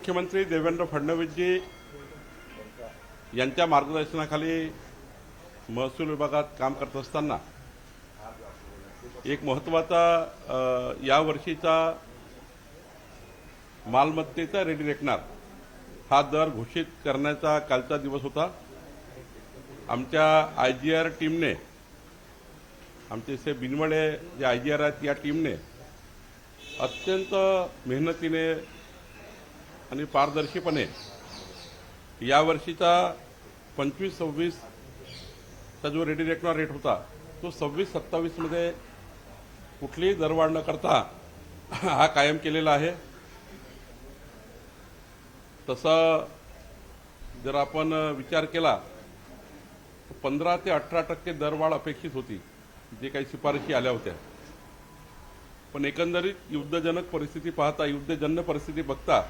मुख्यमंत्री देवेंद्र फडणवीसजी यांच्या मार्गदर्शनाखाली महसूल विभागात काम करत असताना एक महत्त्वाचा या वर्षीचा मालमत्तेचा रेडी रेकनर हा दर घोषित करण्याचा कालचा दिवस होता। आमच्या आयजीआर टीमने आमचे से बिनवडे जे आयजीआर आहेत या टीमने अत्यंत मेहनतीने आणि पारदर्शीपणे या वर्षीचा 25-26 चा जो रेडी रेकनर रेट होता तो 26-27 मध्ये कुठलीही दरवाढ न करता हा कायम केलेला आहे। तसा जर आपण विचार केला तर 15 ते 18% दरवाढ अपेक्षित होती जे काही शिफारशी आल्या होत्या, पण एकंदरीत युद्धजनक परिस्थिती पाहता युद्धजन्य परिस्थिती बघता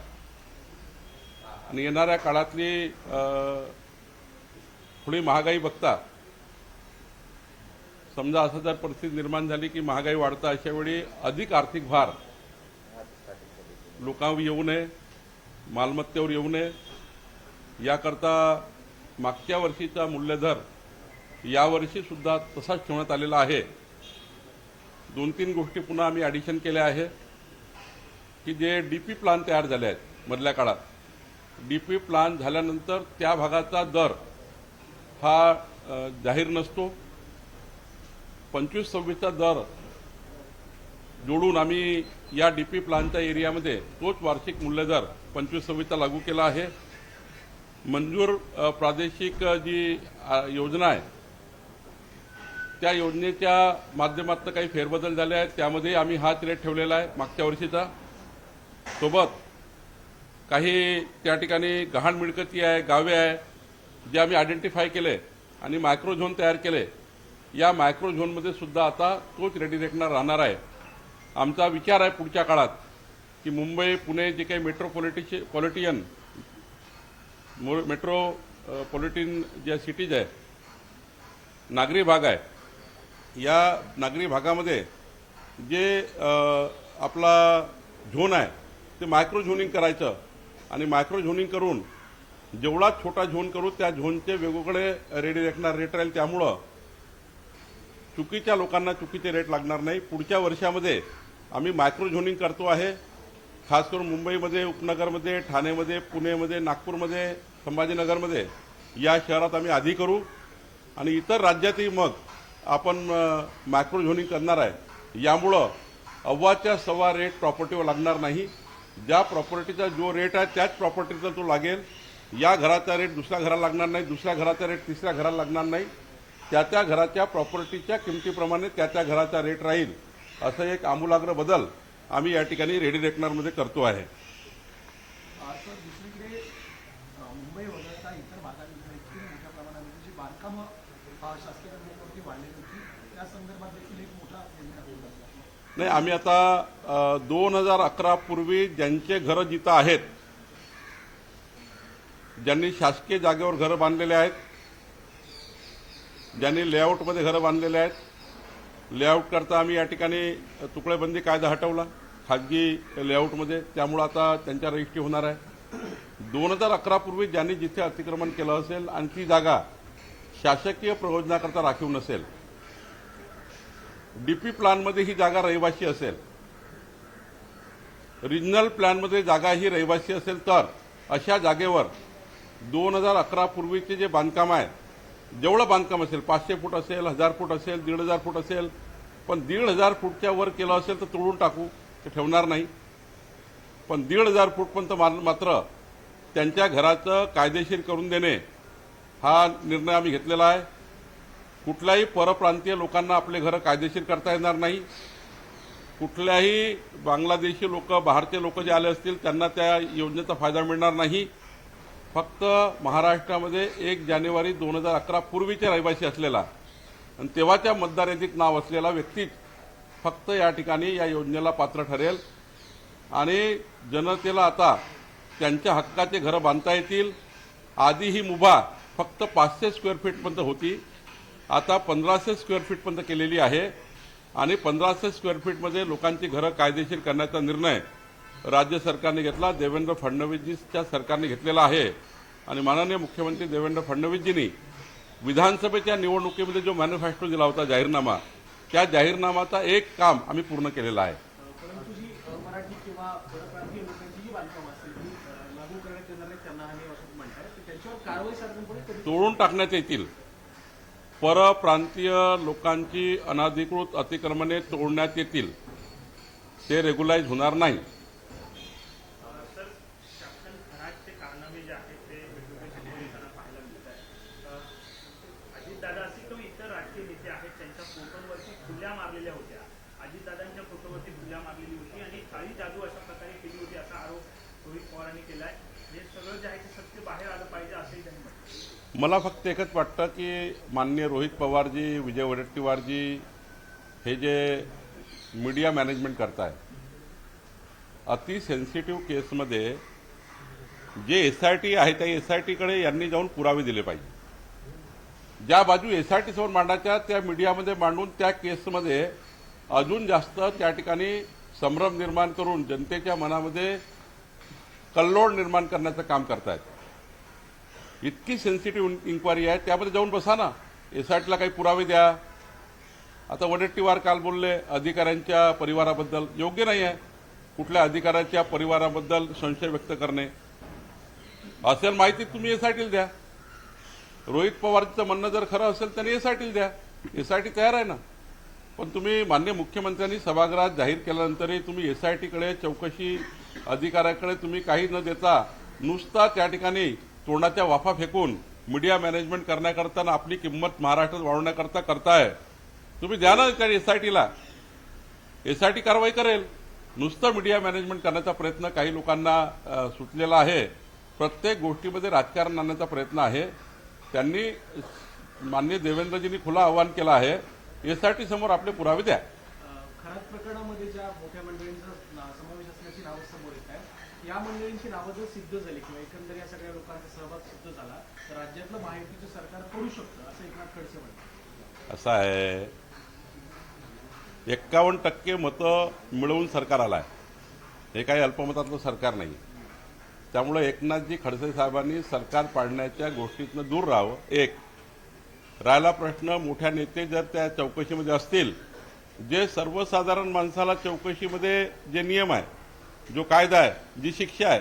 आणि येणाऱ्या काळातली थोडी महागाई बघता समजा असं जर परिस्थिती निर्माण झाली की महागाई वाढता अशा वेळी अधिक आर्थिक भार लोकांवर येऊ नये, मालमत्तेवर येऊ नये याकरता मागच्या वर्षीचा मूल्यदर यावर्षी सुद्धा तसाच ठेवण्यात आलेला आहे। 2-3 गोष्टी पुन्हा आम्ही ॲडिशन केल्या आहे की जे डीपी प्लान तयार झाले आहेत मधल्या काळात, डीपी प्लान झाल्यानंतर त्या भागाचा दर हा जाहीर नसतो। 25-26चा दर जोडून आम्ही या डीपी प्लानच्या एरियामध्ये तोच वार्षिक मूल्यदर 25-26चा लागू केला आहे। मंजूर प्रादेशिक जी योजना आहे त्या योजनेच्या माध्यमातून काही फेरबदल झाले आहेत, त्यामध्ये आम्ही हाच रेट ठेवलेला आहे मागच्या वर्षीचा। सोबत काही त्या ठिकाणी गहाण मिळकती आहे, गावे आहे जे आम्ही आयडेंटिफाय केले आणि मायक्रो झोन तयार केले। या मायक्रो झोनमध्ये सुद्धा आता तोच रेडी रेकनर राहणार आहे। आमचा विचार आहे पुढच्या काळात की मुंबई पुणे जे काही मेट्रोपॉलिटन ज्या सिटीज आहे, नागरी भाग आहे, या नागरी भागामध्ये जे आपला झोन आहे ते मायक्रो झोनिंग करायचं आणि मायक्रो झोनिंग करून जेवढा छोटा झोन करू त्या झोनचे वेगवेगळे रेडी रेकनर रेट राहील, त्यामुळं चुकीच्या लोकांना चुकीचे रेट लागणार नाही। पुढच्या वर्षामध्ये आम्ही मायक्रो झोनिंग करतो आहे, खास करून मुंबईमध्ये, उपनगरमध्ये, ठाणेमध्ये, पुणेमध्ये, नागपूरमध्ये, संभाजीनगरमध्ये या शहरात आम्ही आधी करू आणि इतर राज्यातही मग आपण मायक्रो झोनिंग करणार आहे। यामुळं अव्वाच्या सव्वा रेट प्रॉपर्टीवर लागणार नाही, ज्या प्रॉपर्टीचा जो रेट आहे त्याच प्रॉपर्टीचा तो लागेल। या घराचा रेट दुसऱ्या घराला लागणार नाही, दुसऱ्या घराचा रेट तिसऱ्या घराला लागणार नाही, त्या घराच्या प्रॉपर्टीच्या किमतीप्रमाणे त्या घराचा रेट राहील। असं एक आमूलाग्र बदल आम्ही या ठिकाणी रेडी रेकनरमध्ये करतो आहे। दुसरीकडे मुंबई वगळता इतर भागांमध्ये इतकी मोठ्या प्रमाणामध्ये जी बांधकामं शासकीय जमिनीवरती वाढलेली होती त्या संदर्भात देखील एक मोठा नाही, आम्ही आता 2011 पूर्वी ज्यांचे घरं जिथं आहेत, ज्यांनी शासकीय जागेवर घरं बांधलेले आहेत, ज्यांनी लेआउटमध्ये घरं बांधलेले आहेत, लेआउट करता आम्ही या ठिकाणी तुकडेबंदी कायदा हटवला खाजगी लेआउटमध्ये, त्यामुळे आता त्यांच्या रजिस्ट्री होणार आहे। 2011 पूर्वी ज्यांनी जिथे अतिक्रमण केलं असेल आणि ती जागा शासकीय प्रयोजनाकरता राखीव नसेल, डीपी प्लॅनमध्ये ही जागा रहिवासी असेल, रिजनल प्लॅनमध्ये जागा ही रहिवासी असेल, तर अशा जागेवर 2011 पूर्वीचे जे बांधकाम आहे, जेवढं बांधकाम असेल 500 फूट असेल, 1000 फूट असेल, 1500 फूट असेल, पण 1500 फूटच्या वर केलं असेल तर तोडून टाकू, ते ठेवणार नाही। पण 1500 फूटपर्यंत मात्र त्यांच्या घराचं कायदेशीर करून देणे हा निर्णय आम्ही घेतलेला आहे। कुठल्याही परप्रांतीय लोकांना आपले घरं कायदेशीर करता येणार नाही। कुठल्याही बांगलादेशी लोक, भारतीय लोक जे आले असतील त्यांना त्या योजनेचा फायदा मिळणार नाही। फक्त महाराष्ट्रामध्ये 1 जानेवारी 2011 पूर्वीचे रहिवासी असलेला आणि तेव्हाच्या मतदार यादीत नाव असलेला व्यक्तीच फक्त या ठिकाणी या योजनेला पात्र ठरेल आणि जनतेला आता त्यांच्या हक्काचे घरं बांधता येतील। आधी ही मुभा फक्त 500 स्क्वेअर फीटपर्यंत होती, आता 1500 स्क्वेअर फीटपर्यंत केलेली आहे आणि 1500 स्क्वेअर फीटमध्ये लोकांची घरं कायदेशीर करण्याचा निर्णय राज्य सरकारने घेतला, देवेंद्र फडणवीसजीच्या सरकारने घेतलेला आहे. आणि माननीय मुख्यमंत्री देवेंद्र फडणवीसजींनी विधानसभेच्या निवडणुकीमध्ये जो मॅनिफेस्टो दिला होता, जाहीरनामा, त्या जाहीरनामाचा एक काम आम्ही पूर्ण केलेलं आहे. परंतु जी मराठी किंवा परप्रांतीय लोकांची जी बांधकाम असतील ती लागू करण्यात येणार नाही त्यांना आणि असं म्हणतात, तर त्यांच्यावर कारवाई साधारणपणे कधी तोडून टाकण्यात येतील. परप्रांतीय लोकांची अनधिकृत अतिक्रमणे तोडण्यात येतील. ते रेग्युलाइज होणार नाही. सर, शासन घराचे कारनामे जे आहेत ते वेगवेगळे समोर येताना पाहायला मिळत आहे. अजितदादा असतील किंवा इतर राजकीय नेते आहेत त्यांच्या फोटोंवरती फुल्या मारलेल्या होत्या. अजितदादांच्या फोटोवरती फुल्या मारलेली होती आणि काळी जादू अशा प्रकारे केली होती असा आरोप रोहित पवारांनी केलाय. हे सगळं जे आहे ते सत्य बाहेर आलं पाहिजे असंही त्यांनी म्हटलं. मला फक्त एकच वाटतं की माननीय रोहित पवारजी, विजय वडेट्टीवारजी हे जे मीडिया मॅनेजमेंट करताय, अति सेन्सिटिव्ह केसमध्ये जे SIT आहे त्या SITकडे यांनी जाऊन पुरावे दिले पाहिजे. ज्या बाजू SIT समोर मांडायच्या त्या मीडियामध्ये मांडून त्या केसमध्ये अजून जास्त त्या ठिकाणी संभ्रम निर्माण करून जनतेच्या मनामध्ये कल्लोळ निर्माण करण्याचं काम करतायत. इतकी सेन्सिटिव्ह इन्क्वायरी आहे, त्यामध्ये जाऊन बसा ना, SITला काही पुरावे द्या. आता वडेट्टीवार काल बोलले अधिकाऱ्यांच्या परिवाराबद्दल, योग्य नाही आहे कुठल्या अधिकाऱ्याच्या परिवाराबद्दल संशय व्यक्त करणे. असेल माहिती तुम्ही SITला द्या. रोहित पवारचं म्हणणं जर खरं असेल त्यांनी SITला द्या. SIT तयार आहे ना. पण तुम्ही माननीय मुख्यमंत्र्यांनी सभागृहात जाहीर केल्यानंतरही तुम्ही SITकडे चौकशी अधिकाऱ्याकडे तुम्ही काही न देता नुसता त्या ठिकाणी तोंडाच्या वाफा फेकून मीडिया मॅनेजमेंट करण्याकरता आपली किंमत महाराष्ट्रात वाढवण्याकरता करताय. तुम्ही द्या ना त्या SITला. SIT कारवाई करेल. नुसतं मीडिया मॅनेजमेंट करण्याचा प्रयत्न काही लोकांना सुचलेला आहे. प्रत्येक गोष्टीमध्ये राजकारण आणण्याचा प्रयत्न आहे. त्यांनी माननीय देवेंद्रजींनी खुला आवाहन केलं आहे, SIT समोर आपले पुरावे द्या. खरात प्रकरणामध्ये ज्या मोठ्या मंडळींचा समावेश असण्याची नावं समोर येत आहे, या मंडळींची नावं जर सिद्ध झाली किंवा एकंदर या सगळ्या लोकांचा सहभाग सिद्ध झाला तर राज्यातलं महायुतीचं सरकार पडू शकतं असं एकनाथ खडसे म्हणतात. असं आहे, 51% मतं मिळवून सरकार आलं आहे. हे काही अल्पमतातलं सरकार नाही. त्यामुळे एकनाथजी खडसे साहेबांनी सरकार पाडण्याच्या गोष्टीतनं दूर राहावं. एक राहिला प्रश्न, मोठ्या नेते जर त्या चौकशीमध्ये असतील, जे सर्वसाधारण माणसाला चौकशीमध्ये जे नियम आहे, जो कायदा आहे, जी शिक्षा आहे,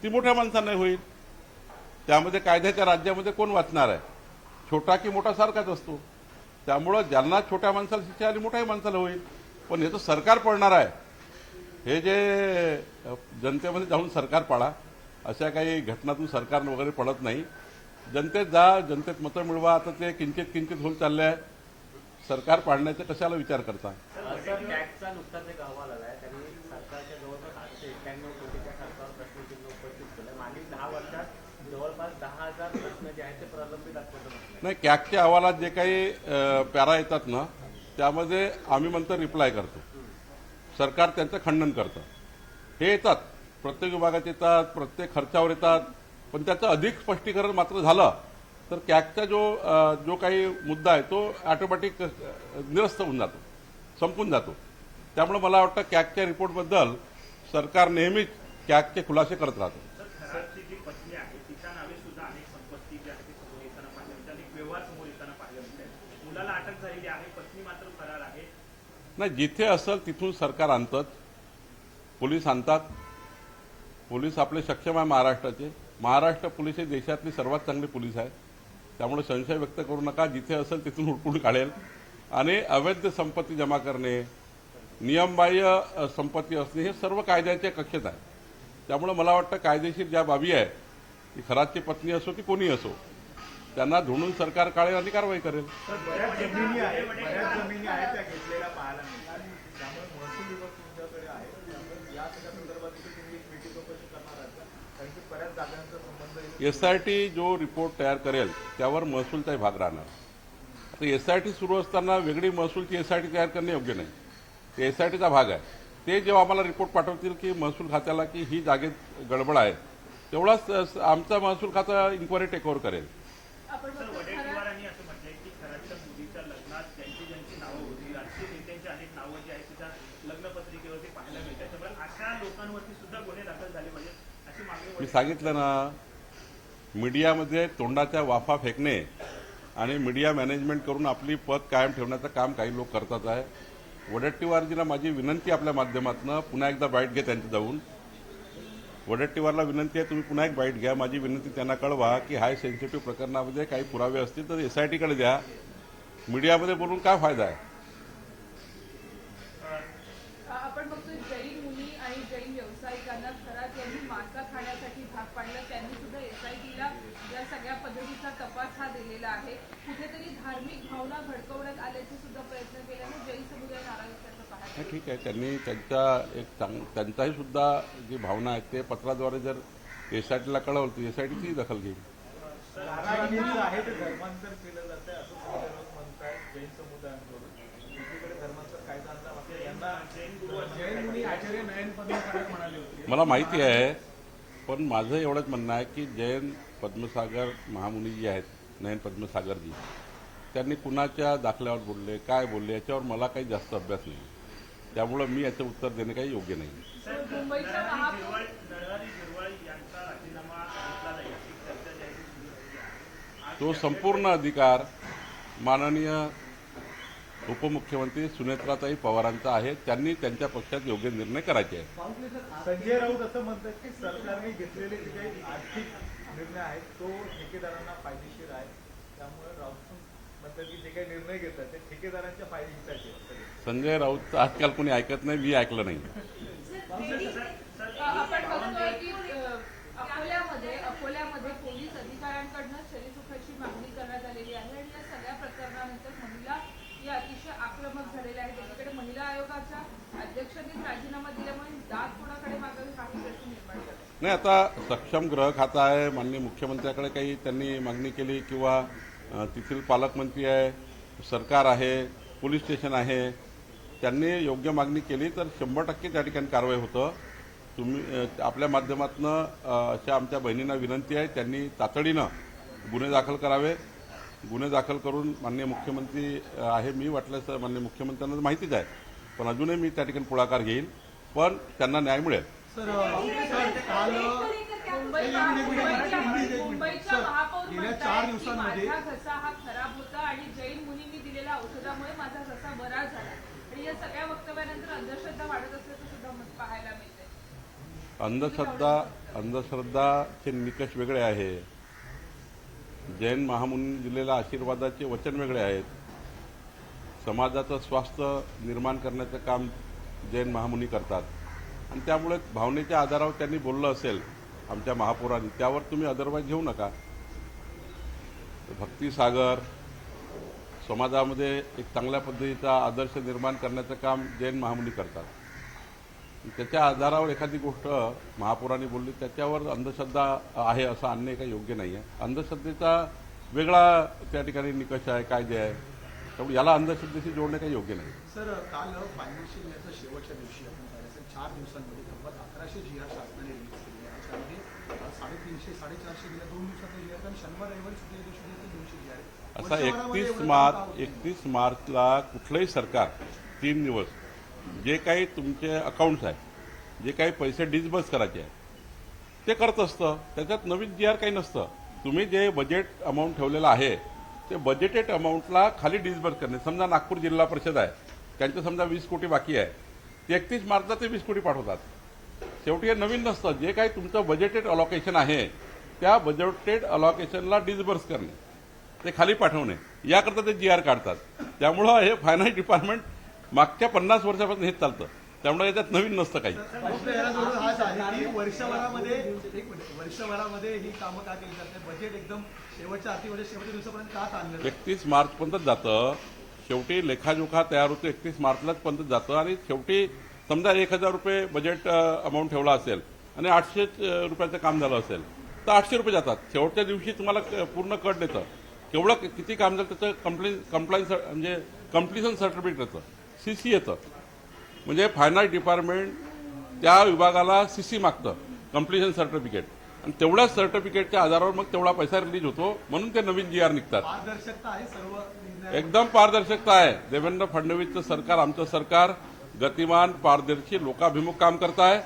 ती मोठ्या माणसांना होईल. त्यामध्ये कायद्याच्या राज्यामध्ये कोण वाचणार आहे? छोटा की मोठा सारखाच असतो. त्यामुळं ज्यांना छोट्या माणसाला शिक्षा आली मोठ्याही माणसाला होईल. पण याचं सरकार पडणार आहे, हे जे जनतेमध्ये जाऊन सरकार पाडा, अशा काही घटनातून सरकार वगैरे पडत नाही. जनतेत जा, जनतेत मतं मिळवा. आता ते किंचित किंचित होत चालले आहे. सरकार पाडण्याचा कशाला विचार करता? टॅक्सचा नुकताच एक अहवाल आलाय. त्यांनी सरकारच्या जवळपास 891 कोटीच्या खर्चावर प्रश्नचिन्ह उपस्थित केलं. मागील 10 वर्षात जवळपास 10,000 प्रश्न जे आहेत ते प्रलंबित असल्याचं म्हटलं. नाही, कॅगच्या अहवालात जे काही पॅरा येतात ना, त्यामध्ये आम्ही म्हणतो रिप्लाय करतो, सरकार त्यांचं खंडन करतं. हे येतात, प्रत्येक विभागात येतात, प्रत्येक खर्चावर येतात. पण त्याचं अधिक स्पष्टीकरण मात्र झालं तर कॅगचा जो काही मुद्दा आहे तो ऑटोमॅटिक निरस्त होऊन जातो, संपून जातो. त्यामुळे मला वाटतं कॅगच्या रिपोर्टबद्दल सरकार नेहमीच कॅगचे खुलासे करत राहतं. खरातची जी पत्नी आहे तिच्या नावे सुद्धा अनेक संपत्ती जी आहे ती समोर येताना पाहिलं मिळते, अनेक व्यवहार समोर येताना पाहिलं मिळते. मुलाला अटक झालेली आहे, पत्नी मात्र फरार आहे. नाही, जिथे असेल तिथून सरकार आणतात, पोलीस आणतात. पोलीस आपले सक्षम आहे महाराष्ट्राचे. महाराष्ट्र पोलीस हे देशातली सर्वात चांगली पोलीस आहे. त्यामुळे संशय व्यक्त करू नका. जिथे असेल तिथून हुडकून काढेल. आणि अवैध संपत्ती जमा करणे, नियमबाह्य संपत्ती असणे हे सर्व कायद्याच्या कक्षेत आहे. त्यामुळे मला वाटतं कायदेशीर ज्या बाबी आहे, ती खरातची पत्नी असो की कोणी असो, त्यांना धुणून सरकार काढेल आणि कारवाई करेल. बऱ्याच जमिनी आहेत त्या घेतलेल्या पाहायला मिळतात. त्यामुळे महसूल विभाग तुमच्याकडे आहे. या सगळ्या संदर्भात तुम्ही एक मिठी चौकशी करणार आहात का? कारण की बऱ्याच जागांचा संबंध SIT जो रिपोर्ट तयार करेल त्यावर महसूलचाही भाग राहणार. आता SIT सुरू असताना वेगळी महसूलची SIT तयार करणे योग्य नाही. ते SITचा भाग आहे. ते जेव्हा आम्हाला रिपोर्ट पाठवतील की महसूल खात्याला की ही जागेत गडबड आहे, तेवढाच आमचा महसूल खाता इन्क्वायरी टेक ओव्हर करेल. सर, वडेट्टीवारांनी असं म्हटलंय की खरातच्या मुलीच्या लग्नात ज्यांची नावं होती, राजकीय नेत्यांची अनेक नावं जी आहेत तिच्या लग्नपत्रिकेवरती पाहायला मिळतात. त्यामुळे अशा लोकांवरती सुद्धा मी सांगितलं ना, मीडियामध्ये तोंडाच्या वाफा फेकणे आणि मीडिया मॅनेजमेंट करून आपली पद कायम ठेवण्याचं काम काही लोक करतात आहे. वडेट्टीवारजीला माझी विनंती आपल्या माध्यमातून, पुन्हा एकदा बाईट घे त्यांची जाऊन. वडेट्टीवारला विनंती आहे, तुम्ही पुन्हा एक बाईट घ्या. माझी विनंती त्यांना कळवा की हाय सेन्सिटिव्ह प्रकरणामध्ये काही पुरावे असतील तर SITकडे द्या. मीडियामध्ये बोलून काय फायदा आहे? आपण बघतोय जैन मुनी आणि जैन व्यावसायिकांना खरात यांनी मासा खाण्यासाठी भाग पाडलं. त्यांनी सुद्धा SITला या सगळ्या पद्धतीचा तपास हा दिलेला आहे. कुठेतरी धार्मिक भावना भडकवण्यात आल्याचे सुद्धा प्रयत्न केल्याने जैन समुदाय नाराज असल्याचं पाहायला नाही, ठीक आहे. त्यांनी त्यांचाही सुद्धा जी भावना आहे ते पत्राद्वारे जर SITला कळवलं तर SITची दखल घेईल. नारायणीचं आहे ते धर्मांतर केलं जाते असं समुदाय म्हणतायत जैन समुदायांकडून. दुसरीकडे धर्मांतर कायदा आणला मात्र यांना जैन मुनी आचार्य नयन पद्मसागर म्हणाले होते. मला माहिती आहे, पण माझं एवढंच म्हणणं आहे की जैन पद्मसागर महामुनी जी आहेत, नयन पद्मसागरजी, त्यांनी कुणाच्या दाखल्यावर बोलले, काय बोलले याच्यावर मला काही जास्त अभ्यास नाही. त्यामुळं मी याचं उत्तर देणे काही योग्य नाही. मुंबईच्या महापौर नरहरी झिरवाळ यांचा राजीनामा घेतला जाईल अशी चर्चा जी आहे ती सुरू झाली आहे. तो संपूर्ण अधिकार माननीय उपमुख्यमंत्री सुनेत्राताई पवारांचा आहे. त्यांनी त्यांच्या पक्षात योग्य निर्णय करायचे आहेत. संजय राऊत असं म्हणतात की सरकारने घेतलेले जे काही आर्थिक निर्णय आहेत तो ठेकेदारांना फायदेशीर आहे. त्यामुळे राऊत म्हणतात की जे काही निर्णय घेतात ते ठेकेदारांच्या फायदेशीर आहेत. संजय राऊत आजकाल कोणी ऐकत नाही, मी ऐकलं नाही. आपण बघतोय की अकोल्यामध्ये पोलीस अधिकाऱ्यांकडनं शरीरसुखाची मागणी करण्यात आलेली आहे आणि या सगळ्या प्रकरणानंतर महिला या अतिशय आक्रमक झालेल्या आहेत. एकीकडे महिला आयोगाच्या अध्यक्षांनी राजीनामा दिल्यामुळे दाद कोणाकडे मागावी काही प्रश्न निर्माण झाले. नाही, आता सक्षम गृह खाता आहे, माननीय मुख्यमंत्र्याकडे काही त्यांनी मागणी केली किंवा तेथील पालकमंत्री आहे, सरकार आहे, पोलीस स्टेशन आहे, त्यांनी योग्य मागणी केली तर 100% त्या ठिकाणी कारवाई होतं. तुम्ही आपल्या माध्यमातून अशा आमच्या बहिणींना विनंती आहे, त्यांनी तातडीनं गुन्हे दाखल करावे. गुन्हे दाखल करून माननीय मुख्यमंत्री आहे, मी वाटल्यास माननीय मुख्यमंत्र्यांना माहितीच आहे, पण अजूनही मी त्या ठिकाणी पुढाकार घेईल, पण त्यांना न्याय मिळेल. मुंबईच्या महापौर गेल्या 4 दिवसांमध्ये माझा घसा हा खराब होता आणि जैन मुनींनी दिलेल्या औषधामुळे माझा घसा बरा झाला. आणि या सगळ्या वक्तव्यानंतर अंधश्रद्धा वाढत असल्याचं सुद्धा मत पाहायला मिळतंय. अंधश्रद्धाचे निकष वेगळे आहे. जैन महामुनी दिलेल्या आशीर्वादाचे वचन वेगळे आहेत. समाजाचं स्वास्थ्य निर्माण करण्याचं काम जैन महामुनी करतात आणि त्यामुळे भावनेच्या आधारावर त्यांनी बोललं असेल आमच्या महापौरांनी, त्यावर तुम्ही अदरवाईज घेऊ नका. भक्तिसागर समाजामध्ये एक चांगल्या पद्धतीचा आदर्श निर्माण करण्याचं काम जैन महामुनी करतात. त्याच्या आधारावर एखादी गोष्ट महापौरांनी बोलली त्याच्यावर अंधश्रद्धा आहे असं आणणे काही योग्य नाही आहे. अंधश्रद्धेचा वेगळा त्या ठिकाणी निकष आहे, कायदे आहे, त्यामुळे याला अंधश्रद्धेशी जोडणे काही योग्य नाही. सर, काल फायनान्शियल इयरच्या शेवटच्या दिवशी आपण पाहिलं 4 दिवसांमध्ये तब्बल 1100 GR शासनाने रिलीज केले. त्याच्यामध्ये 350 450 गेल्या 2 दिवसातले GR आणि शनिवार रविवारी सुट्टीच्या दिवशी 200 GR आहे. असा 31 मार्चला कुठलंही सरकार 3 दिवस जे काही तुमचे अकाउंट्स आहे, जे काही पैसे डिस्बर्स करायचे आहे ते करत असतं. त्याच्यात नवीन GR काही नसतं. तुम्ही जे बजेट अमाऊंट ठेवलेलं आहे ते बजेटेड अमाऊंटला खाली डिस्बर्स करणे. समजा नागपूर जिल्हा परिषद आहे, त्यांचं समजा 20 कोटी बाकी आहे, ते 31 मार्चला ते 20 कोटी पाठवतात. शेवटी हे नवीन नसतं. जे काही तुमचं बजेटेड अलॉकेशन आहे त्या बजेटेड अलॉकेशनला डिस्बर्स करणे, ते खाली पाठवणे, याकरता ते GR काढतात. त्यामुळं हे फायनान्स डिपार्टमेंट मागच्या 50 वर्षापासून हेच चालतं. त्यामुळे याच्यात नवीन नसतं काही. वर्षभरामध्ये ही कामं का केली जाते? बजेट एकदम शेवटच्या शेवटच्या दिवसापर्यंत का चाललं? 31 मार्चपर्यंत जातं. शेवटी लेखाजोखा तयार होतो 31 मार्चलाच पर्यंत जातं आणि शेवटी समजा 1000 रुपये बजेट अमाऊंट ठेवला असेल आणि 800 रुपयाचं काम झालं असेल तर 800 रुपये जातात. शेवटच्या दिवशी तुम्हाला पूर्ण कट देतं, केवढं किती काम झालं त्याचं कंप्लायन्स म्हणजे कम्प्लिशन सर्टिफिकेट येतं, CC येतं. म्हणजे फायनान्स डिपार्टमेंट त्या विभागाला CC मागतं, कम्प्लिशन सर्टिफिकेट, आणि तेवढ्याच सर्टिफिकेटच्या आधारावर मग तेवढा पैसा रिलीज होतो. म्हणून ते नवीन GR निघतात. पारदर्शकता आहे सर्व निर्णय. एकदम पारदर्शकता आहे. देवेंद्र फडणवीसचं सरकार, आमचं सरकार गतिमान, पारदर्शी, लोकाभिमुख काम करत आहे.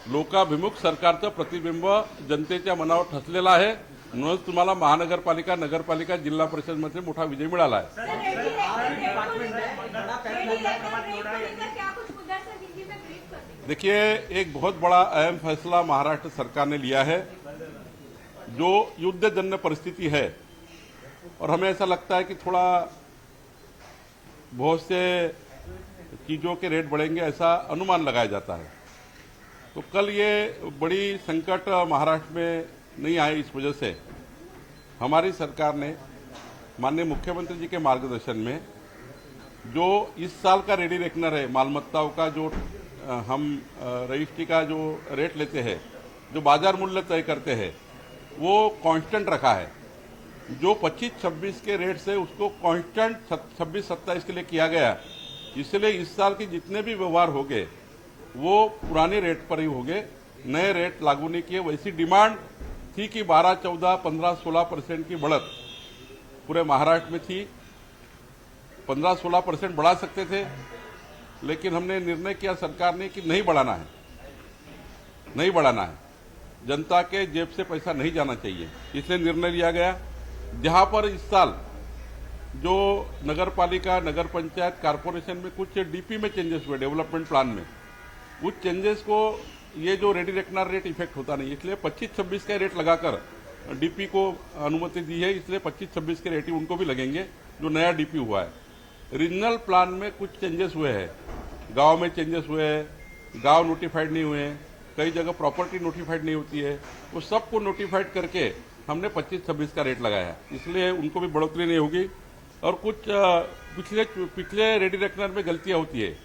लोकाभिमुख सरकारचं प्रतिबिंब जनतेच्या मनावर ठसलेलं आहे. म्हणूनच तुम्हाला महानगरपालिका, नगरपालिका, जिल्हा परिषदमध्ये मोठा विजय मिळाला आहे. देखिए, एक बहुत बड़ा अहम फैसला महाराष्ट्र सरकार ने लिया है. जो युद्धजन्य परिस्थिति है और हमें ऐसा लगता है कि थोड़ा बहुत से चीज़ों के रेट बढ़ेंगे, ऐसा अनुमान लगाया जाता है. तो कल ये बड़ी संकट महाराष्ट्र में नहीं आए, इस वजह से हमारी सरकार ने माननीय मुख्यमंत्री जी के मार्गदर्शन में जो इस साल का रेडी रेकनर है, मालमत्ताओं का जो हम रजिस्ट्री का जो रेट लेते हैं, जो बाजार मूल्य तय करते हैं, वो कांस्टेंट रखा है. जो 25-26 के रेट से उसको कांस्टेंट 26-27 के लिए किया गया. इसलिए इस साल के जितने भी व्यवहार हो गए वो पुराने रेट पर ही हो गए, नए रेट लागू नहीं किए. वैसी डिमांड थी कि 12, 14, 15, 16% की बढ़त पूरे महाराष्ट्र में थी. 15-16% बढ़ा सकते थे, लेकिन हमने निर्णय किया सरकार ने कि नहीं बढ़ाना है, नहीं बढ़ाना है. जनता के जेब से पैसा नहीं जाना चाहिए, इसलिए निर्णय लिया गया. जहां पर इस साल जो नगरपालिका, नगर पंचायत, कारपोरेशन में कुछ डीपी में चेंजेस हुए, डेवलपमेंट प्लान में, उस चेंजेस को ये जो रेडी रेकनर रेट इफेक्ट होता नहीं, इसलिए 25-26 का रेट लगाकर डीपी को अनुमति दी है. इसलिए 25-26 के रेट ही उनको भी लगेंगे जो नया डीपी हुआ है. रीजनल प्लान में कुछ चेंजेस हुए हैं, गांव में चेंजेस हुए हैं, गांव नोटिफाइड नहीं हुए हैं, कई जगह प्रॉपर्टी नोटिफाइड नहीं होती है, वो सबको नोटिफाइड करके हमने 25-26 का रेट लगाया. इसलिए उनको भी बढ़ोतरी नहीं होगी. और कुछ पिछले रेडी रेकनर में गलतियां होती है.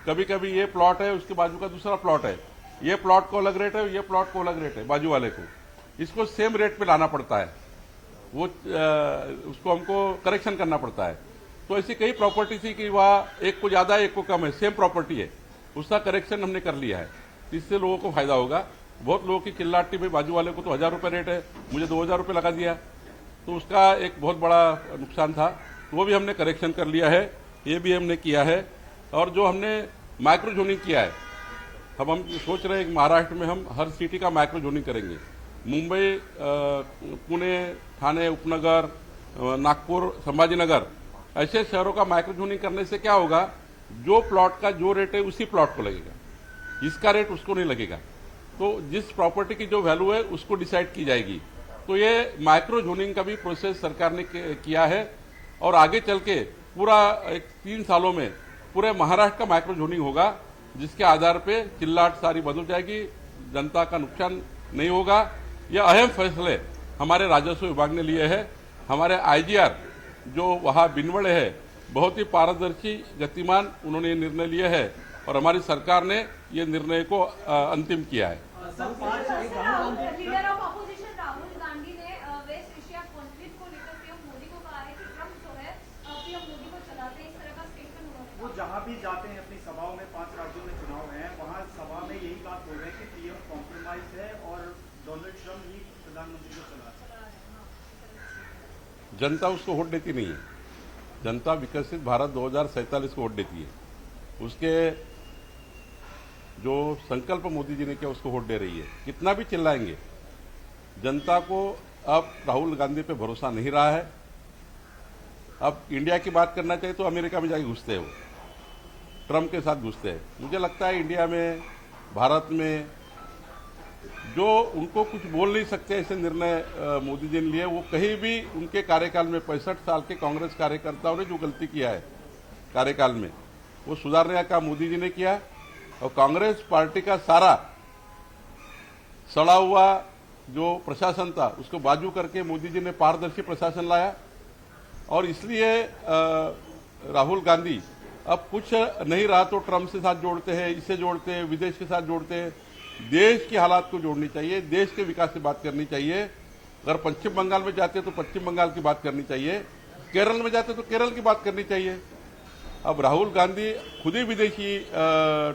कभी कभी ये प्लॉट है, उसके बाजू का दूसरा प्लॉट है, ये प्लॉट को अलग रेट है, ये प्लॉट को अलग रेट है बाजू वाले को, इसको सेम रेट पे लाना पड़ता है. वो उसको हमको करेक्शन करना पड़ता है. तो ऐसी कई प्रॉपर्टी थी कि वहाँ एक को ज्यादा है, एक को कम है, सेम प्रॉपर्टी है, उसका करेक्शन हमने कर लिया है. इससे लोगों को फायदा होगा. बहुत लोगों की चिल्लाटी में बाजू वाले को तो 1000 रुपये रेट है, मुझे 2000 रुपये लगा दिया, तो उसका एक बहुत बड़ा नुकसान था. वो भी हमने करेक्शन कर लिया है, ये भी हमने किया है. और जो हमने माइक्रो जोनिंग किया है, अब हम सोच रहे हैं कि महाराष्ट्र में हम हर सिटी का माइक्रो जोनिंग करेंगे. मुंबई, पुणे, ठाणे, उपनगर, नागपुर, संभाजीनगर, ऐसे शहरों का माइक्रो जोनिंग करने से क्या होगा, जो प्लॉट का जो रेट है उसी प्लॉट को लगेगा, इसका रेट उसको नहीं लगेगा. तो जिस प्रॉपर्टी की जो वैल्यू है उसको डिसाइड की जाएगी. तो ये माइक्रो जोनिंग का भी प्रोसेस सरकार ने किया है. और आगे चल के पूरा 3 सालों में पूरे महाराष्ट्र का माइक्रो जोनिंग होगा, जिसके आधार पे चिल्लाट सारी बदल जाएगी, जनता का नुकसान नहीं होगा. ये अहम फैसले हमारे राजस्व विभाग ने लिए हैं. हमारे आईजीआर जो वहाँ बिनवड़े है, बहुत ही पारदर्शी, गतिमान उन्होंने निर्णय लिए है और हमारी सरकार ने ये निर्णय को अंतिम किया है. Leader of opposition Rahul Gandhi ने वेस्ट एशिया कॉन्फ्लिक्ट को लेकर पीएम मोदी को कहा है कि ट्रम्प जो है पीएम मोदी को चलाते हैं, इस तरह का स्टेटमेंट उन्होंने. वो जहां भी जाते हैं अपनी सभाओं में, 5 राज्यों में चुनाव है, वहां सभा में यही बात बोल रहे हैं कि पीएम कॉम्प्रोमाइज है और डोनाल्ड ट्रम्प ही प्रधानमंत्री को चला रहा है. जनता उसको वोट देती नहीं है. जनता विकसित भारत 2047 को वोट देती है. उसके जो संकल्प मोदी जी ने किया उसको वोट दे रही है. कितना भी चिल्लाएंगे, जनता को अब राहुल गांधी पे भरोसा नहीं रहा है. अब इंडिया की बात करना चाहिए तो अमेरिका में जाके घुसते हैं, वो ट्रम्प के साथ घुसते हैं. मुझे लगता है इंडिया में, भारत में जो उनको कुछ बोल नहीं सकते ऐसे निर्णय मोदी जी ने लिए. वो कहीं भी उनके कार्यकाल में 65 साल के कांग्रेस कार्यकर्ताओं ने जो गलती किया है कार्यकाल में, वो सुधारने का काम मोदी जी ने किया. और कांग्रेस पार्टी का सारा सड़ा हुआ जो प्रशासन था उसको बाजू करके मोदी जी ने पारदर्शी प्रशासन लाया. और इसलिए राहुल गांधी अब कुछ नहीं रहा तो ट्रम्प से साथ जोड़ते हैं, इससे जोड़ते हैं, विदेश के साथ जोड़ते हैं. देश की हालात को जोड़नी चाहिए, देश के विकास की बात करनी चाहिए. अगर पश्चिम बंगाल में जाते तो पश्चिम बंगाल की बात करनी चाहिए, केरल में जाते तो केरल की बात करनी चाहिए. अब राहुल गांधी खुद ही विदेशी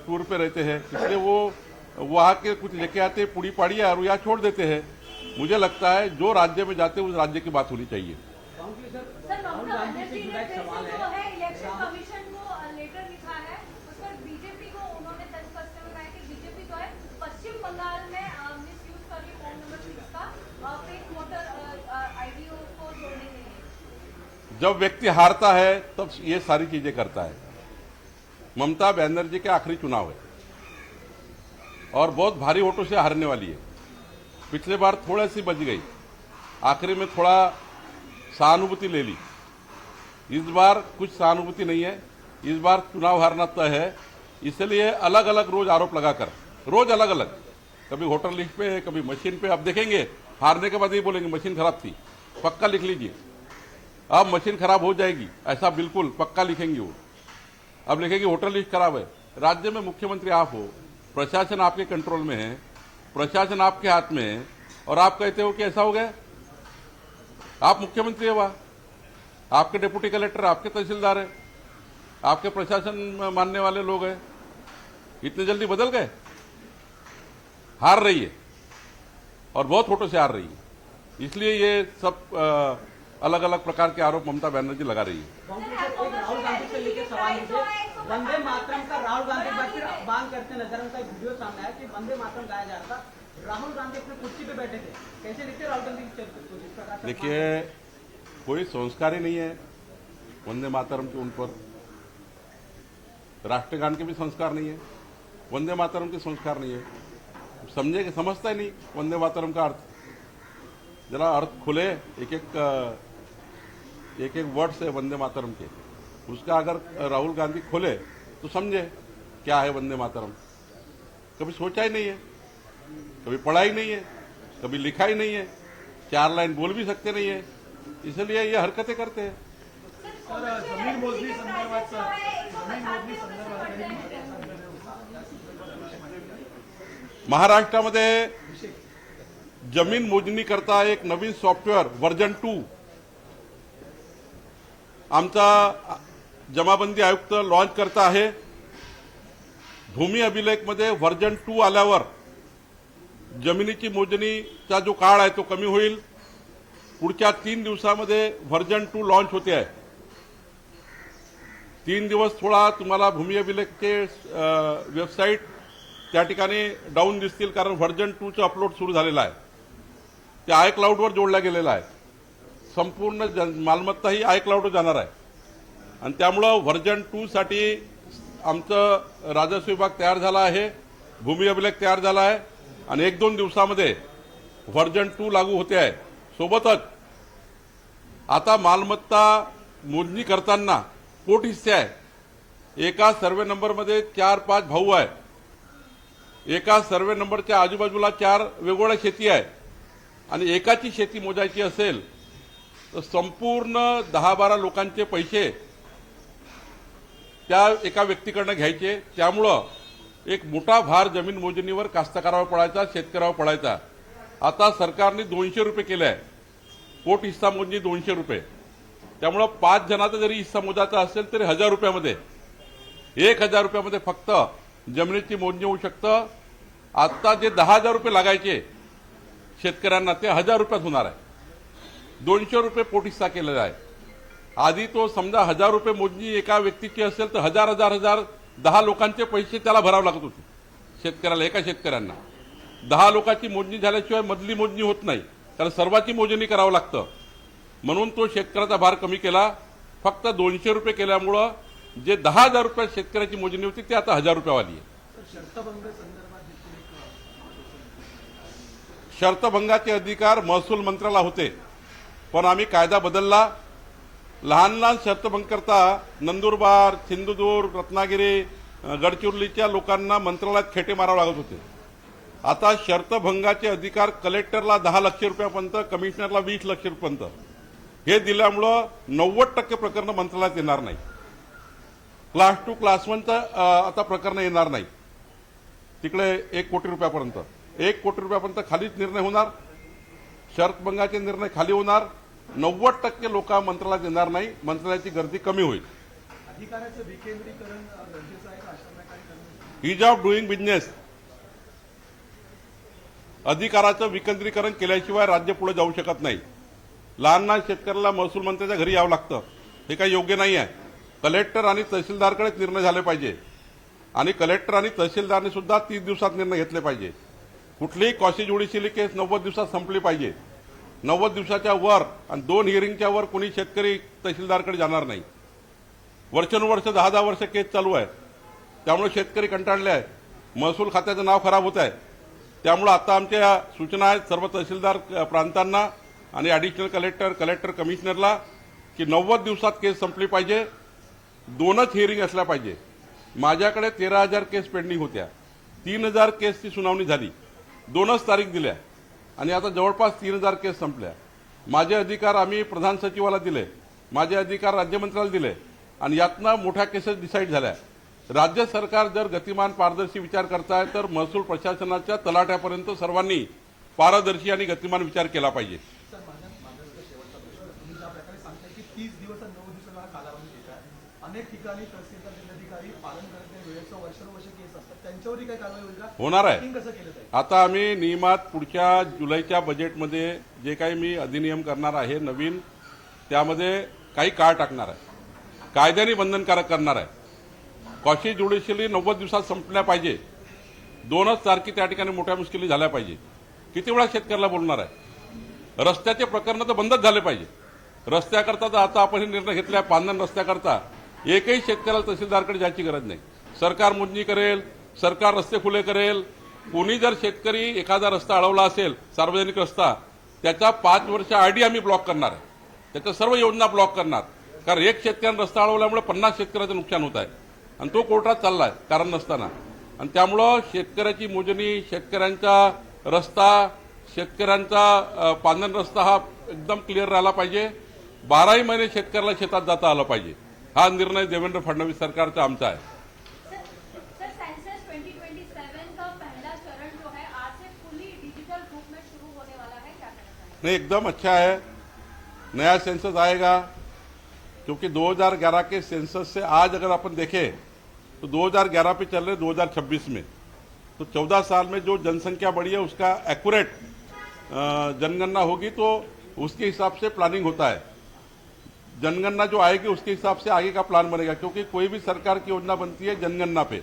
टूर पे रहते हैं, इसलिए वो वहाँ के कुछ लेके आते हैं पूड़ी पाड़ी और यहाँ छोड़ देते हैं. मुझे लगता है जो राज्य में जाते हैं उस राज्य की बात होनी चाहिए. सर, ममता बनर्जी ने फिर से जो है इलेक्शन कमीशन को लेटर लिखा है, उस पर बीजेपी को उन्होंने तंज कसते हुए कहा है कि बीजेपी जो है पश्चिम बंगाल जब व्यक्ति हारता है तब ये सारी चीजें करता है। ममता बनर्जी के आखिरी चुनाव है और बहुत भारी वोटों से हारने वाली है। पिछले बार थोड़ा सी बच गई, आखिरी में थोड़ा सहानुभूति ले ली। इस बार कुछ सहानुभूति नहीं है, इस बार चुनाव हारना तय है। इसलिए अलग अलग रोज आरोप लगाकर, रोज अलग अलग, कभी वोटर लिस्ट पे, कभी मशीन पे। अब देखेंगे हारने के बाद ही बोलेंगे मशीन खराब थी, पक्का लिख लीजिए। अब मशीन खराब हो जाएगी, ऐसा बिल्कुल पक्का लिखेंगे वो। अब लिखेंगे वोटर लिस्ट खराब है। राज्य में मुख्यमंत्री आप हो, प्रशासन आपके कंट्रोल में है, प्रशासन आपके हाथ में है, और आप कहते हो कि ऐसा हो गया। आप मुख्यमंत्री है, वहां आपके डिप्टी कलेक्टर, आपके तहसीलदार है, आपके प्रशासन मानने वाले लोग हैं। इतने जल्दी बदल गए? हार रही है और बहुत वोटों से हार रही है। इसलिए ये सब अलग अलग प्रकार के आरोप ममता बनर्जी लगा रही है। राहुल गांधी से लेकर सवाल मुझे, वंदे मातरम का राहुल गांधी बात फिर बांग करते नजर, उनका एक वीडियो सामने आया कि वंदे मातरम गाया जा रहा था, राहुल गांधी अपने कुर्सी पे बैठे थे। कैसे दिखते राहुल गांधी की चर्चा? देखिए, कोई संस्कार ही नहीं है वंदे मातरम के उन पर। राष्ट्रगान के भी संस्कार नहीं है, वंदे मातरम के संस्कार नहीं है। समझे कि समझता ही नहीं वंदे मातरम का अर्थ। जरा अर्थ खुले, एक एक वर्ड से वंदे मातरम के, उसका अगर राहुल गांधी खोले तो समझे क्या है वंदे मातरम। कभी सोचा ही नहीं है, कभी पढ़ा ही नहीं है, कभी लिखा ही नहीं है, 4 लाइन बोल भी सकते नहीं है, इसलिए ये हरकतें करते हैं। जमीन मोजणी संदर्भात महाराष्ट्रामध्ये जमीन मोजणी करता एक नवीन सॉफ्टवेअर व्हर्जन 2 आमचा जमाबंदी आयुक्त लॉन्च करता आहे। भूमी अभिलेखमध्ये व्हर्जन 2 आल्यावर जमिनीची मोजणीचा जो काळ आहे तो कमी होईल। पुढच्या 3 दिवसामध्ये व्हर्जन 2 लॉन्च होते आहे। 3 दिवस थोडा तुम्हाला भूमी अभिलेखचे वेबसाईट त्या ठिकाणी डाऊन दिसतील, कारण व्हर्जन 2 चं अपलोड सुरू झालेलं आहे। ते आयक्लाउडवर जोडला गेलेला आहे। संपूर्ण मालमत्ता ही आयक्लाउडवर जाणार आहे आणि त्यामुळे व्हर्जन 2 साठी आमचं राजस्व विभाग तयार झाला आहे, भूमी अभिलेख तयार झाला आहे आणि 1-2 दिवसामध्ये व्हर्जन 2 लागू होते आहे। सोबतच आता मालमत्ता मोजणी करताना पोट हिस्से आहे। एका सर्वे नंबरमध्ये 4-5 भाऊ आहे, एका सर्वे नंबरच्या आजूबाजूला 4 वेगवेगळ्या शेती आहे आणि एकाची शेती मोजायची असेल तर संपूर्ण 10-12 लोकांचे पैसे त्या एका व्यक्तीकडनं घ्यायचे। त्यामुळे एक मोठा भार जमीन मोजणीवर कास्तकारावर पडायचा, शेतकऱ्यावर पडायचा। आता सरकारने 200 रुपये केले आहे, पोट हिस्सा मोजणी 200 रुपये। त्यामुळे 5 जणांचा जरी हिस्सा मोजायचा असेल तरी 1000 रुपयामध्ये, 1000 रुपयामध्ये फक्त जमिनीची मोजणी होऊ शकतं। आता जे 10,000 रुपये लागायचे शेतकऱ्यांना ते 1000 रुपयात होणार आहे। 200 रुपये पोट हिस्सा केलेला आहे। आधी तो समजा 1000 रुपये मोजणी एका व्यक्तीची असेल तर 1000 10 लोकांचे पैसे त्याला भरावे लागत होते शेतकऱ्याला, एका शेतकऱ्यांना। 10 लोकांची मोजणी झाल्याशिवाय मधली मोजणी होत नाही, कारण सर्वांची मोजणी करावं लागतं। म्हणून तो शेतकऱ्याचा भार कमी केला। फक्त 200 रुपये केल्यामुळं जे 10,000 रुपये शेतकऱ्याची मोजणी होती ती आता 1000 रुपयावाली आहे। शर्तभंगाचे अधिकार महसूल मंत्र्याला होते, पण आम्ही कायदा बदलला। लहान लहान शर्तभंग करता नंदुरबार, सिंधुदुर्ग, रत्नागिरी, गडचिरोलीच्या लोकांना मंत्रालयात खेटे मारावे लागत होते। आता शर्तभंगाचे अधिकार कलेक्टरला 10 लाख रुपयापर्यंत, कमिशनरला 20 लाख रुपयापर्यंत हे दिल्यामुळं 90% प्रकरण मंत्रालयात येणार नाही। क्लास 2 क्लास 1 आता प्रकरण येणार नाही तिकडे 1 कोटी रुपयापर्यंत, 1 कोटी रुपयापर्यंत खालीच निर्णय होणार। शर्तभंगाचे निर्णय खाली होणार। 90% लोक मंत्रालयात येणार नाही, मंत्रालयाची गर्दी कमी होईल। अधिकाराचं विकेंद्रीकरण गरजेचं आहे का अशा प्रकारे? Ease of doing business. अधिकाराचं विकेंद्रीकरण केल्याशिवाय राज्य पुढे जाऊ शकत नाही। लहान लहान शेतकऱ्याला महसूल मंत्र्याच्या घरी यावं लागतं, हे काही योग्य नाही आहे। कलेक्टर आणि तहसीलदारकडेच निर्णय झाले पाहिजे आणि कलेक्टर आणि तहसीलदारने सुद्धा 30 दिवसात निर्णय घेतले पाहिजे। कुठलीही कॉशी ज्युडिशियली केस 90 दिवसात संपली पाहिजे। 90 दिवसाच्या वर आणि 2 हिअरिंगच्या वर कोणी शेतकरी तहसीलदारकडे जाणार नाही. वर्षानुवर्ष 10-10 वर्ष केस चालू आहे. त्यामुळे शेतकरी कंटाळले आहे. महसूल खात्याचं नाव खराब होत आहे. त्यामुळे आता आमच्या सूचना आहेत सर्व तहसीलदार प्रांतांना आणि ॲडिशनल कलेक्टर कमिशनरला की 90 दिवसात केस संपली पाहिजे. 2च हिअरिंग असल्या पाहिजे. माझ्याकडे 13,000 केस पेंडिंग होत्या. 3,000 केसची सुनावणी झाली. 2च तारीख दिल्या आणि आता जवळपास 3,000 केस संपल्या. माझे अधिकार आम्ही प्रधान सचिवाला दिले, माझे अधिकार राज्यमंत्र्याला दिले आणि यातनं मोठ्या केसेस डिसाईड झाल्या. राज्य सरकार जर गतिमान पारदर्शी विचार करताय तर महसूल प्रशासनाच्या तलाट्यापर्यंत सर्वांनी पारदर्शी आणि गतिमान विचार केला पाहिजे. सर माझा शेवटचा प्रश्न, तुम्ही ज्या प्रकारे सांगताय की 30 दिवस आणि 9 दिवसाचा कालावधी देत आहे, अनेक ठिकाणी तहसीलदार जिल्हाधिकारी पालन करत नाही, वेळेचं वर्षानुवर्ष केस असतात, त्यांच्यावरही काही कारवाई होईल का? होणार आहे. Checking कसं केलं जाईल? आता आम्ही नियमात पुढच्या जुलैच्या बजेटमध्ये जे काही मी अधिनियम करणार आहे नवीन, त्यामध्ये काही काळ टाकणार आहे, कायद्याने बंधनकारक करणार आहे. कॉशी ज्युडिशियली 90 दिवसात संपल्या पाहिजे. 2च तारखी त्या ठिकाणी मोठ्या मुश्किली झाल्या पाहिजे. किती वेळा शेतकऱ्याला बोलणार आहे? रस्त्याचे प्रकरण तर बंदच झाले पाहिजे. रस्त्याकरता तर आता आपण हे निर्णय घेतला आहे, पांधन रस्त्याकरता एकही शेतकऱ्याला तहसीलदारकडे जायची गरज नाही. सरकार मोजणी करेल, सरकार रस्ते खुले करेल. कोणी जर शेतकरी एखादा रस्ता अडवला असेल, सार्वजनिक रस्ता, त्याचा 5 वर्ष आयडी आम्ही ब्लॉक करणार आहे. त्याच्या सर्व योजना ब्लॉक करणार. कारण एक शेतकऱ्याने रस्ता अडवल्यामुळे 50 शेतकऱ्याचं नुकसान होत आहे आणि तो कोर्टात चाललाय कारण नसताना. आणि त्यामुळं शेतकऱ्याची मोजणी, शेतकऱ्यांचा रस्ता, शेतकऱ्यांचा पांधन रस्ता हा एकदम क्लिअर राहिला पाहिजे. 12ही महिने शेतकऱ्याला शेतात जाता आलं पाहिजे. हा निर्णय देवेंद्र फडणवीस सरकारचा आमचा आहे. सर सेंसस 2027 का पहला चरण जो है आज से फुली डिजिटल रूप में शुरू होने वाला है, क्या कहना चाहिए? नहीं, एकदम अच्छा है. नया सेंसस आएगा क्योंकि 2011 के सेंसस से आज अगर अपन देखें तो 2011 पे चल रहे 2026 में, तो 14 साल में जो जनसंख्या बढ़ी है उसका एक्यूरेट जनगणना होगी तो उसके हिसाब से प्लानिंग होता है. जनगणना जो आएगी उसके हिसाब से आगे का प्लान बनेगा क्योंकि कोई भी सरकार की योजना बनती है जनगणना पे.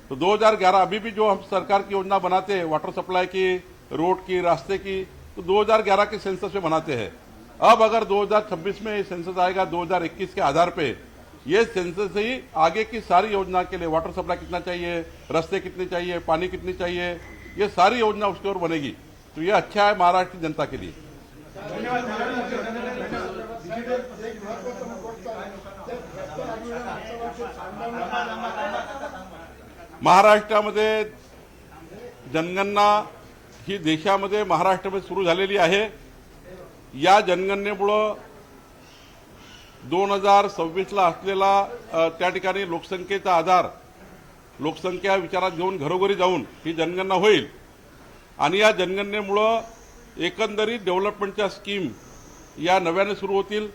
तो 2011 अभी भी जो हम सरकार की योजना बनाते हैं वाटर सप्लाई की, रोड की, रास्ते की, तो 2011 के सेंसस में बनाते हैं. अब अगर 2026 में सेंसस आएगा 2021 के आधार पे, ये सेंसस ही आगे की सारी योजना के लिए वाटर सप्लाई कितना चाहिए, रास्ते कितने चाहिए, पानी कितनी चाहिए, ये सारी योजना उसके ओर बनेगी. तो ये अच्छा है महाराष्ट्र की जनता के लिए. महाराष्ट्रामध्ये जनगणना ही देशामध्ये महाराष्ट्रामध्ये सुरू झालेली आहे. या जनगणनेमुळं 2026ला असलेला त्या ठिकाणी लोकसंख्येचा आधार, लोकसंख्या विचारात घेऊन घरोघरी जाऊन ही जनगणना होईल आणि या जनगणनेमुळं एकंदरीत डेव्हलपमेंटच्या स्कीम या नव्याने सुरू होतील.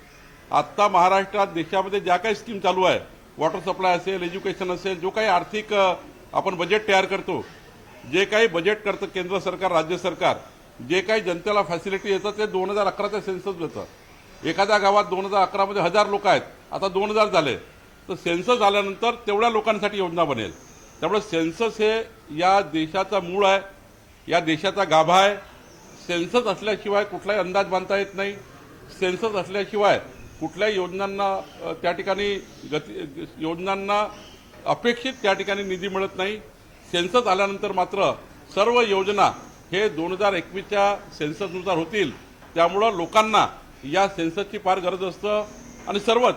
आत्ता महाराष्ट्रात देशामध्ये ज्या काही स्कीम चालू आहे, वॉटर सप्लाय असेल, एज्युकेशन असेल, जो काही आर्थिक आपण बजेट तयार करतो, जे काही बजेट करतं केंद्र सरकार, राज्य सरकार, जे काही जनतेला फॅसिलिटी येतं ते 2011च्या सेन्सस देतं. एखाद्या गावात 2011 मध्ये 1000 लोक आहेत, आता 2000 झाले, तर सेन्सस आल्यानंतर तेवढ्या लोकांसाठी योजना बनेल. त्यामुळे सेन्सस हे या देशाचा मूळ आहे, या देशाचा गाभा आहे. सेन्सस असल्याशिवाय कुठलाही अंदाज बांधता येत नाही. सेन्सस असल्याशिवाय कुठल्याही योजनांना त्या ठिकाणी योजनांना अपेक्षित त्या ठिकाणी निधी मिळत नाही. सेन्सस आल्यानंतर मात्र सर्व योजना हे 2021च्या सेन्ससनुसार होतील. त्यामुळं लोकांना या सेन्ससची फार गरज असतं आणि सर्वच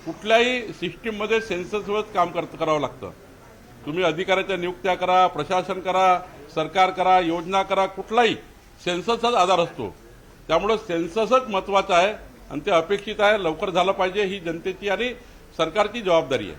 कुठल्याही सिस्टीममध्ये सेन्ससवरच काम करावं लागतं. तुम्ही अधिकाऱ्याच्या नियुक्त्या करा, प्रशासन करा, सरकार करा, योजना करा, कुठलाही सेन्ससचाच आधार असतो. त्यामुळे सेन्ससच महत्त्वाचं आहे आणि ते अपेक्षित आहे, लवकर झालं पाहिजे. ही जनतेची आणि सरकारची जबाबदारी आहे.